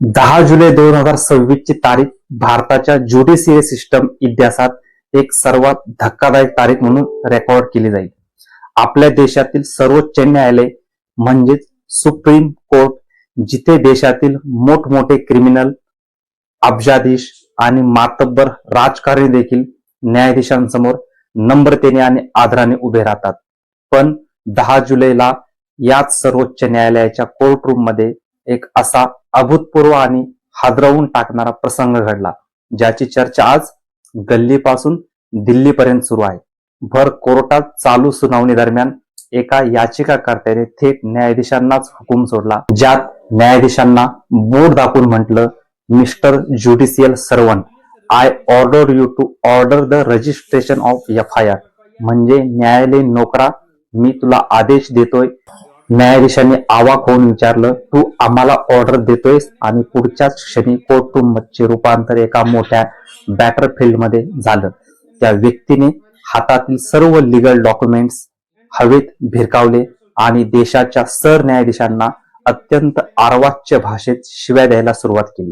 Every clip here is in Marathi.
10 जुलै 2026 ची तारीख भारताच्या ज्युडिशियल सिस्टम इतिहासात एक सर्वात धक्कादायक तारीख म्हणून रेकॉर्ड केली जाईल. आपल्या देशातील सर्वोच्च न्यायालय म्हणजेच सुप्रीम कोर्ट, जिथे देशातील मोठमोठे क्रिमिनल, अब्जाधीश आणि मातब्बर राजकारणी देखील न्यायाधीशांसमोर नम्रतेने आणि आदराने उभे राहतात. पण 10 जुलैला याच सर्वोच्च न्यायालयाच्या कोर्टरूम मध्ये एक असा अभूतपूर्व आणि हादरवून टाकणारा प्रसंग घडला, ज्याची चर्चा आज गल्लीपासून दिल्लीपर्यंत सुरू आहे. भर कोर्टात चालू सुनावणी दरम्यान एका याचिकाकर्त्याने थेट न्यायाधीशांनाच हुकूम सोडला, ज्यात न्यायाधीशांना बोट दाखवून म्हटलं, mister judicial servant, I order you to order the registration of FIR. म्हणजे न्यायालयीन नोकरा, मी तुला आदेश देतोय. न्यायाधीशांनी अवाक होऊन विचारलं, तू आम्हाला ऑर्डर देतोयस? आणि पुढच्याच क्षणी कोर्टरूमचे रूपांतर एका मोठ्या बॅटरफील्ड मध्ये झालं. त्या व्यक्तीने हातातील सर्व लिगल डॉक्युमेंट्स हवेत भिरकावले आणि देशाच्या सरन्यायाधीशांना अत्यंत अर्वाच्य भाषेत शिव्या द्यायला सुरुवात केली.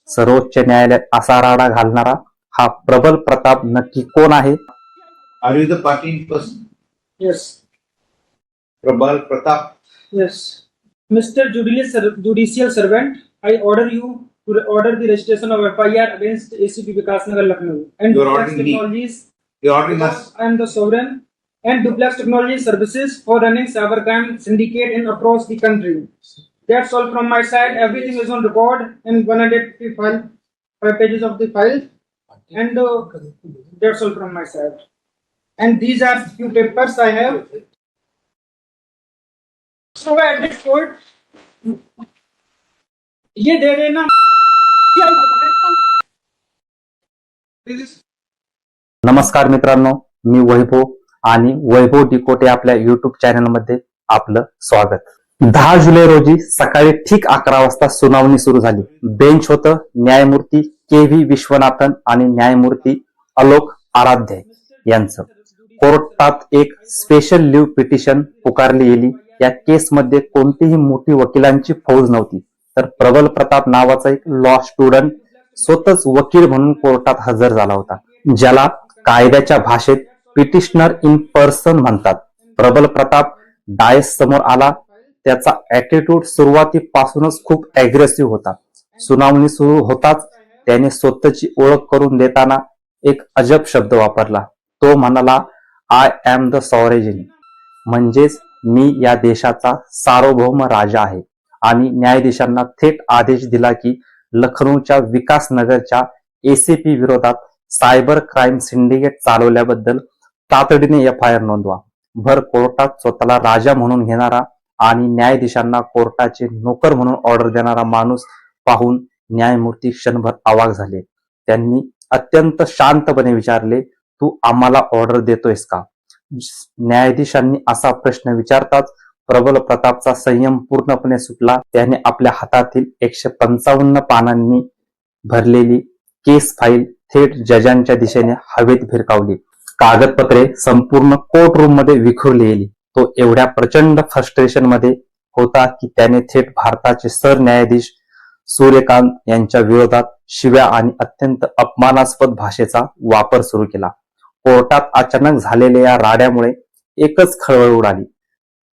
सर्वोच्च न्यायालयात असा राडा घालणारा हा प्रबल प्रताप नक्की कोण आहे? Are you the party in person? Yes. Prabal Pratap. Yes. Mr. Judicial Servant, I order you to order the registration of FIR against ACP Vikasnagar Lucknow and You're Duplex ordering me. Technologies. You're ordering us. I am the sovereign and Duplex Technology Services for running cybercrime syndicate in across the country. That's all from my side. Everything is on record in 155 pages of the file, and that's all from my side. And these are few papers I have. So at this court, ये दे देना. नमस्कार मित्रांनो, मी वैभव आणि वैभव डिकोटे आपल्या युट्यूब चॅनल मध्ये आपलं स्वागत. 10 जुलै रोजी सकाळी ठीक 11 वाजता सुनावणी सुरू झाली. बेंच होतं न्यायमूर्ती KV विश्वनाथन आणि न्यायमूर्ती अलोक आराध्य यांचं. कोर्टात एक स्पेशल लिव्ह पिटिशन पुकारली गेली. या केसमध्ये कोणतीही मोठी वकिलांची फौज नव्हती, तर प्रबल प्रताप नावाचा एक लॉ स्टुडंट स्वतःच वकील म्हणून कोर्टात हजर झाला होता, ज्याला कायद्याच्या भाषेत पिटिशनर इन पर्सन म्हणतात. प्रबल प्रताप डायस समोर आला. त्याचा ऍटिट्यूड सुरुवातीपासूनच खूप अग्रेसिव्ह होता. सुनावणी सुरू होताच त्याने स्वतःची ओळख करून देताना एक अजब शब्द वापरला. तो म्हणाला, आय एम द सॉव्हरेन, म्हणजेच मी या देशाचा सार्वभौम राजा आहे. आणि न्यायाधीशांना थेट आदेश दिला की लखनौच्या विकासनगरच्या ACP विरोधात सायबर क्राईम सिंडिकेट चालवल्याबद्दल तातडीने FIR नोंदवा. भर कोर्टात स्वतःला राजा म्हणून घेणारा आणि न्यायाधीशांना कोर्टाचे नोकर म्हणून ऑर्डर देणारा माणूस पाहून न्यायमूर्ती क्षणभर अवाक झाले. त्यांनी अत्यंत शांतपणे विचारले, तू आम्हाला ऑर्डर देतोयस का? न्यायाधीशांनी असा प्रश्न विचारताच प्रबल प्रतापचा संयम पूर्णपणे सुटला. त्याने आपल्या हातातील 155 पानांनी भरलेली केस फाईल थेट जजांच्या दिशेने हवेत भिरकावली. कागदपत्रे संपूर्ण कोर्टरूम मध्ये विखुरली गेली. तो एवढ्या प्रचंड फ्रस्ट्रेशन मध्ये होता की त्याने थेट भारताचे सरन्यायाधीश सूर्यकांत यांच्या विरोधात शिव्या आणि अत्यंत अपमानास्पद भाषेचा वापर सुरू केला. कोर्टात अचानक झालेल्या या राड्यामुळे एकच खळबळ उडाली.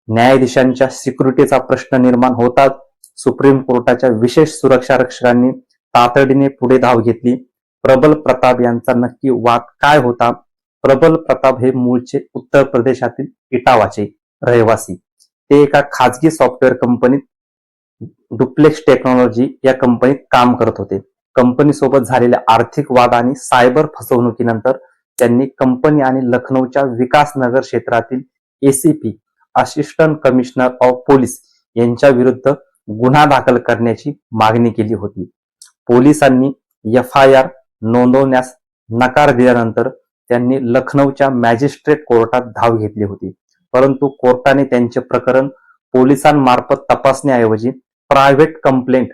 न्यायाधीशांच्या सिक्युरिटीचा प्रश्न निर्माण होताच सुप्रीम कोर्टाच्या विशेष सुरक्षा रक्षकांनी तातडीने पुढे धाव घेतली. प्रबल प्रताप यांचा नक्की वाद काय होता? प्रबल प्रताप हे मूळचे उत्तर प्रदेशातील इटावाचे रहिवासी. ते एका खाजगी सॉफ्टवेअर कंपनीत डुप्लेक्स टेक्नॉलॉजी या कंपनीत काम करत होते. कंपनीसोबत झालेल्या आर्थिक वाद आणि सायबर फसवणुकीनंतर त्यांनी कंपनी आणि लखनौच्या विकासनगर क्षेत्रातील ACP assistant commissioner of police यांच्या विरुद्ध गुन्हा दाखल करण्याची मागणी केली होती. पोलिसांनी FIR नोंदवण्यास नकार दिल्यानंतर त्यांनी लखनौच्या मॅजिस्ट्रेट कोर्टात धाव घेतली होती. परंतु कोर्टाने त्यांचे प्रकरण पोलिसांमार्फत तपासण्याऐवजी प्रायव्हेट कंप्लेंट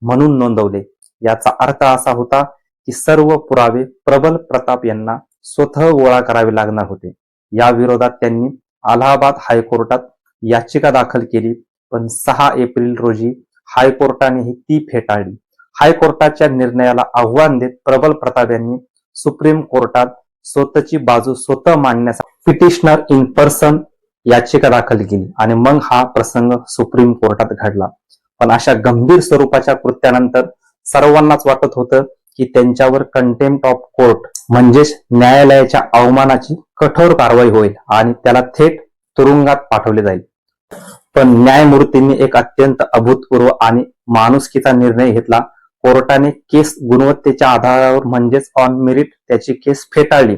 म्हणून नोंदवले. याचा अर्थ असा होता की सर्व पुरावे प्रबल प्रताप यांना स्वतः गोळा करावे लागणार होते. या विरोधात त्यांनी अलाहाबाद हायकोर्टात याचिका दाखल केली, पण 6 एप्रिल रोजी हायकोर्टाने ती फेटाळली. हायकोर्टाच्या निर्णयाला आव्हान देत प्रबल प्रताप यांनी सुप्रीम कोर्टात स्वतःची बाजू स्वतः मांडण्यासाठी पिटिशनर इन पर्सन याचिका दाखल केली आणि मग हा प्रसंग सुप्रीम कोर्टात घडला. पण अशा गंभीर स्वरूपाच्या कृत्यानंतर सर्वांनाच वाटत होतं की त्यांच्यावर कंटेम्प्ट ऑफ कोर्ट म्हणजेच न्यायालयाच्या अवमानाची कठोर कारवाई होईल आणि त्याला थेट तुरुंगात पाठवले जाईल. पण न्यायमूर्तींनी एक अत्यंत अभूतपूर्व आणि माणुसकीचा निर्णय घेतला. कोर्टाने केस गुणवत्तेच्या आधारावर म्हणजेच ऑन मेरिट त्याची केस फेटाळली.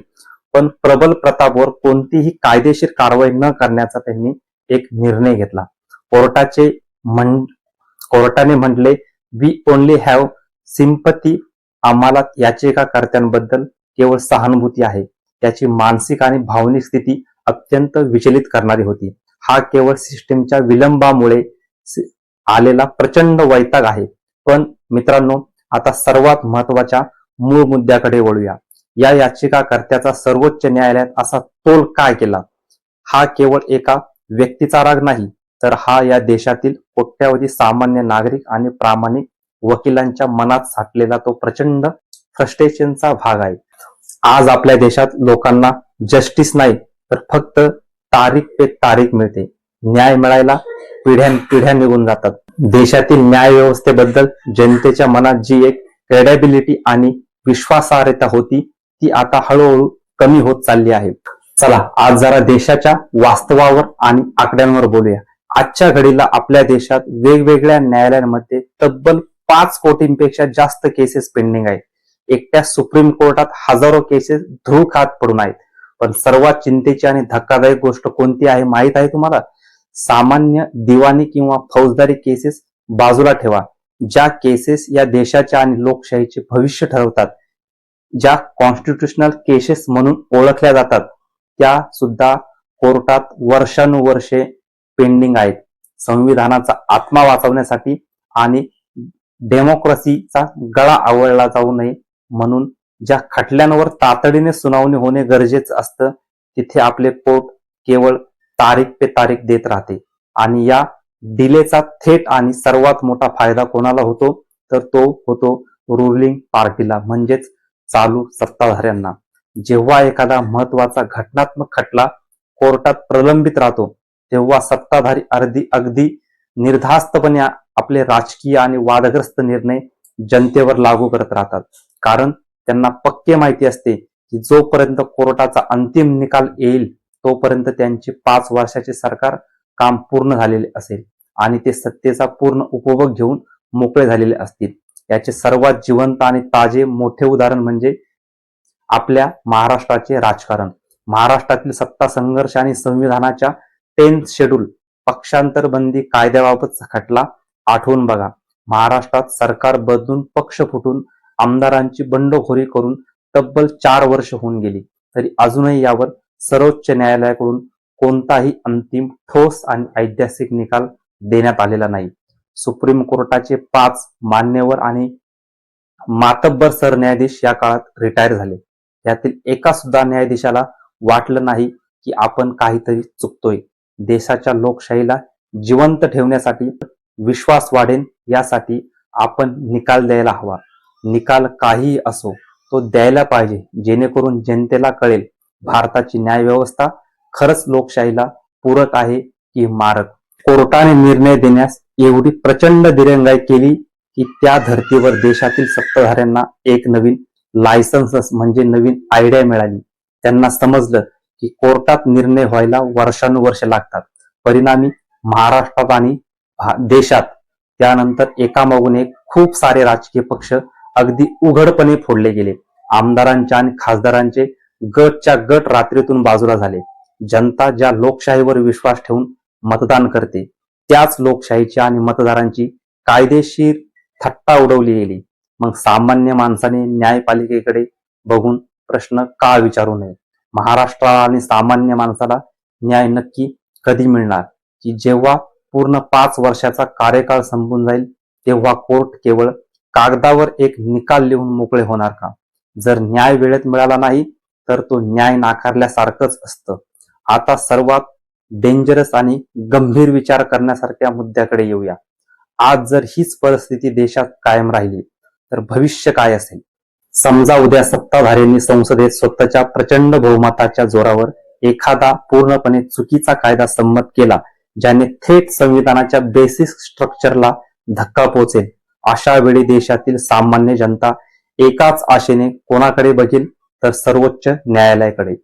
पण प्रबल प्रतापवर कोणतीही कायदेशीर कारवाई न करण्याचा त्यांनी एक निर्णय घेतला. कोर्टाने म्हटले, वी ओनली हॅव सिंपती. आम्हाला याचिकाकर्त्यांबद्दल केवळ सहानुभूती आहे. त्याची मानसिक आणि भावनिक स्थिती अत्यंत विचलित करणारी होती. हा केवळ सिस्टीमच्या विलंबामुळे आलेला प्रचंड वैताग आहे. पण मित्रांनो, आता सर्वात महत्वाच्या मूळ मुद्द्याकडे वळूया. या याचिकाकर्त्याचा सर्वोच्च न्यायालयात असा तोल काय केला? हा केवळ एका व्यक्तीचा राग नाही, तर हा या देशातील कोट्यावधी सामान्य नागरिक आणि प्रामाणिक वकिलांच्या मनात साठलेला तो प्रचंड फ्रस्ट्रेशनचा भाग आहे. आज आपल्या देशात लोकांना जस्टिस नाही तर फक्त तारीख पे तारीख मिळते. न्याय मिळायला पिढ्या निघून जातात. देशातील न्याय व्यवस्थेबद्दल जनतेच्या मनात जी एक क्रेडिबिलिटी आणि विश्वासार्हता होती ती आता हळूहळू कमी होत चालली आहे. चला आज जरा देशाच्या वास्तवावर आणि आकड्यांवर बोलूया. आजच्या घडीला आपल्या देशात वेगवेगळ्या न्यायालयांमध्ये तब्बल 5 कोटींपेक्षा जास्त केसेस पेंडिंग आहेत. एकट्या सुप्रीम कोर्टात हजारो केसेस धूळ खात पडून आहेत. पण सर्वात चिंतेची आणि धक्कादायक गोष्ट कोणती आहे माहित आहे तुम्हाला? सामान्य दिवाणी किंवा फौजदारी केसेस बाजूला ठेवा. ज्या केसेस या देशाच्या आणि लोकशाहीचे भविष्य ठरवतात, ज्या कॉन्स्टिट्यूशनल केसेस म्हणून ओळखल्या जातात, त्या सुद्धा कोर्टात वर्षानुवर्षे पेंडिंग आहेत. संविधानाचा आत्मा वाचवण्यासाठी आणि डेमोक्रेसीचा गळा आवळला जाऊ नये म्हणून ज्या खटल्यांवर तातडीने सुनावणी होणे गरजेचं असतं, तिथे आपले कोर्ट केवळ तारीख पे तारीख देत राहते. आणि या डिलेचा थेट आणि सर्वात मोठा फायदा कोणाला होतो? तर तो होतो रुलिंग पार्टीला, म्हणजेच चालू सत्ताधाऱ्यांना. जेव्हा एखादा महत्वाचा घटनात्मक खटला कोर्टात प्रलंबित राहतो, तेव्हा सत्ताधारी अगदी निर्धास्तपणे आपले राजकीय आणि वादग्रस्त निर्णय जनतेवर लागू करत राहतात. कारण त्यांना पक्के माहिती असते की जोपर्यंत कोर्टाचा अंतिम निकाल येईल तोपर्यंत त्यांचे 5 वर्षाचे सरकार काम पूर्ण झालेले असेल आणि ते सत्तेचा पूर्ण उपभोग घेऊन मोकळे झालेले असतील. याचे सर्वात जिवंत आणि ताजे मोठे उदाहरण म्हणजे आपल्या महाराष्ट्राचे राजकारण. महाराष्ट्रातील सत्ता संघर्ष आणि संविधानाच्या 10th शेड्यूल पक्षांतर बंदी कायद्याबाबतचा खटला आठवून बघा. महाराष्ट्रात सरकार बदलून पक्ष फुटून आमदारांची बंडखोरी करून तब्बल 4 वर्ष होऊन गेली, तरी अजूनही यावर सर्वोच्च न्यायालयाकडून कोणताही अंतिम ठोस आणि ऐतिहासिक निकाल देण्यात आलेला नाही. सुप्रीम कोर्टाचे 5 मान्यवर आणि मातब्बर सरन्यायाधीश या काळात रिटायर झाले. यातील एका सुद्धा न्यायाधीशाला वाटलं नाही की आपण काहीतरी चुकतोय. देशाच्या लोकशाहीला जिवंत ठेवण्यासाठी, विश्वास वाढेल यासाठी आपण निकाल द्यायला हवा. निकाल काहीही असो तो द्यायला पाहिजे, जेणेकरून जनतेला कळेल भारताची न्याय व्यवस्था खरंच लोकशाहीला पूरक आहे की मारक. कोर्टाने निर्णय देण्यास एवढी प्रचंड दिरंगाई केली की त्या धर्तीवर देशातील सत्ताधाऱ्यांना एक नवीन लायसन्स म्हणजे नवीन आयडिया मिळाली. त्यांना समजलं की कोर्टात निर्णय व्हायला वर्षानुवर्ष लागतात. परिणामी महाराष्ट्रात आणि देशात त्यानंतर एकामागून एक खूप सारे राजकीय पक्ष अगदी उघडपणे फोडले गेले. आमदारांचे आणि खासदारांचे गटच्या गट रात्रीतून बाजूला झाले. जनता ज्या लोकशाहीवर विश्वास ठेवून मतदान करते, त्याच लोकशाहीची आणि मतदारांची कायदेशीर थट्टा उडवली गेली. मग सामान्य माणसाने न्यायपालिकेकडे बघून प्रश्न का विचारू नये? महाराष्ट्राला आणि सामान्य माणसाला न्याय नक्की कधी मिळणार? की जेव्हा पूर्ण 5 वर्षाचा कार्यकाळ संपून जाईल तेव्हा कोर्ट केवळ कागदावर एक निकाल लिहून मोकळे होणार का? जर न्याय वेळेत मिळाला नाही तर तो न्याय नाकारल्यासारखंच असतं. आता सर्वात डेंजरस आणि गंभीर विचार करण्यासारख्या मुद्द्याकडे येऊया. आज जर हीच परिस्थिती देशात कायम राहिली तर भविष्य काय असेल? समजा उद्या सत्ताधाऱ्यांनी संसदेत स्वतःच्या प्रचंड बहुमताच्या जोरावर एखादा पूर्णपणे चुकीचा कायदा संमत केला, ज्याने थेट संविधानाच्या बेसिक स्ट्रक्चरला धक्का पोहोचेल, अशा वेळी देशातील सामान्य जनता एकाच आशेने कोणाकडे बघेल? तर सर्वोच्च न्यायालयाकडे.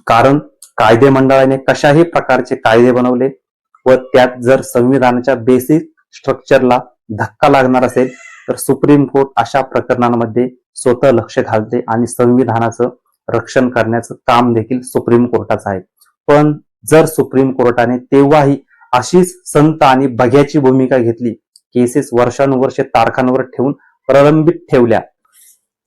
कारण कायदे मंडळाने कशाही प्रकारचे कायदे बनवले व त्यात जर संविधानाच्या बेसिक स्ट्रक्चरला धक्का लागणार असेल तर सुप्रीम कोर्ट अशा प्रकरणांमध्ये स्वतः लक्ष घालते आणि संविधानाचं रक्षण करण्याचं काम देखील सुप्रीम कोर्टाचं आहे. पण जर सुप्रीम कोर्टाने तेव्हाही अशीच संत आणि बघ्याची भूमिका घेतली, केसेस वर्षानुवर्षे तारखांवर ठेवून प्रलंबित ठेवल्या,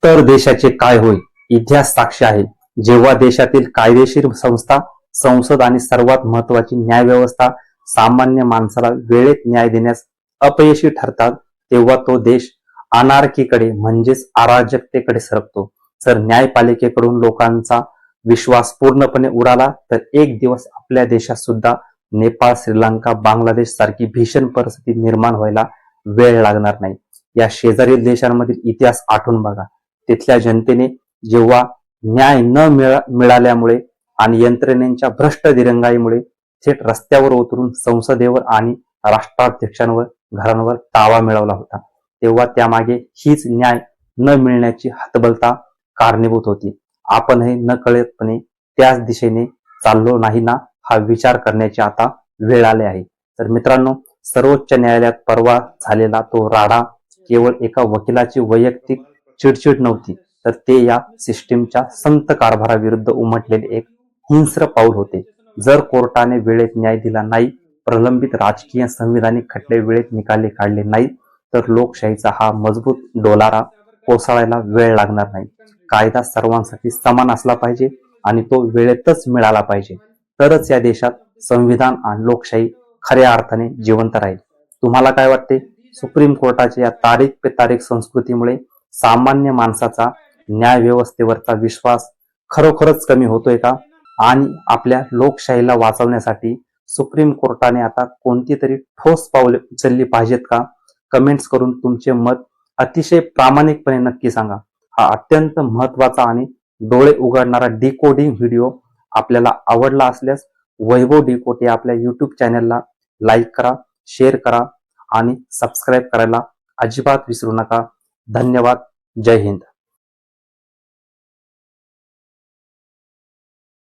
तर देशाचे काय होईल? इतिहास साक्षी आहे. जेव्हा देशातील कायदेशीर संस्था, संसद आणि सर्वात महत्वाची न्यायव्यवस्था सामान्य माणसाला वेळेत न्याय देण्यास अपयशी ठरतात, तेव्हा तो देश अनार्कीकडे म्हणजेच अराजकतेकडे सरकतो. जर न्यायपालिकेकडून लोकांचा विश्वास पूर्णपणे उडाला तर एक दिवस आपल्या देशात सुद्धा नेपाळ, श्रीलंका, बांगलादेश सारखी भीषण परिस्थिती निर्माण व्हायला वेळ लागणार नाही. या शेजारील देशांमधील इतिहास आठवून बघा. तिथल्या जनतेने जेव्हा न्याय न मिळाल्यामुळे आणि यंत्रणेच्या भ्रष्ट दिरंगाईमुळे थेट रस्त्यावर उतरून संसदेवर आणि राष्ट्राध्यक्षांवर, घरांवर ताबा मिळवला होता, तेव्हा त्यामागे हीच न्याय न मिळण्याची हतबलता कारणीभूत होती. आपणही नकळतपणे त्याच दिशेने चाललो नाही ना, हा विचार करण्याची आता वेळ आली आहे. तर मित्रांनो, सर्वोच्च न्यायालयात परवा झालेला तो राडा केवळ एका वकिलाची वैयक्तिक चिडचिड नव्हती, तर ते या सिस्टीमच्या संत कारभाराविरुद्ध उमटलेले एक हिंस्र पाऊल होते. जर कोर्टाने वेळेत न्याय दिला नाही, प्रलंबित राजकीय संविधानिक खटले वेळेत निकाली काढले नाहीत, तर लोकशाहीचा हा मजबूत डोलारा कोसळायला वेळ लागणार नाही. कायदा सर्वांसाठी समान असला पाहिजे आणि तो वेळेतच मिळाला पाहिजे, तरच या देशात संविधान आणि लोकशाही खऱ्या अर्थाने जिवंत राहील. तुम्हाला काय वाटते? सुप्रीम कोर्टाच्या या तारीख पे तारीख संस्कृतीमुळे सामान्य माणसाचा न्याय व्यवस्थेवरचा विश्वास खरोखरच कमी होतोय का? आणि आपल्या लोकशाहीला वाचवण्यासाठी सुप्रीम कोर्टाने आता कोणती तरी ठोस पावले उचलली पाहिजेत का? कमेंट्स करून तुमचे मत अतिशय प्रामाणिकपणे नक्की सांगा. हा अत्यंत महत्वाचा आणि डोळे उघडणारा डिकोडिंग व्हिडिओ आपल्याला आवडला असल्यास वैभव डिकोड या आपल्या युट्यूब चॅनलला लाईक करा, शेअर करा आणि सबस्क्राईब करायला अजिबात विसरू नका. धन्यवाद. जय हिंद.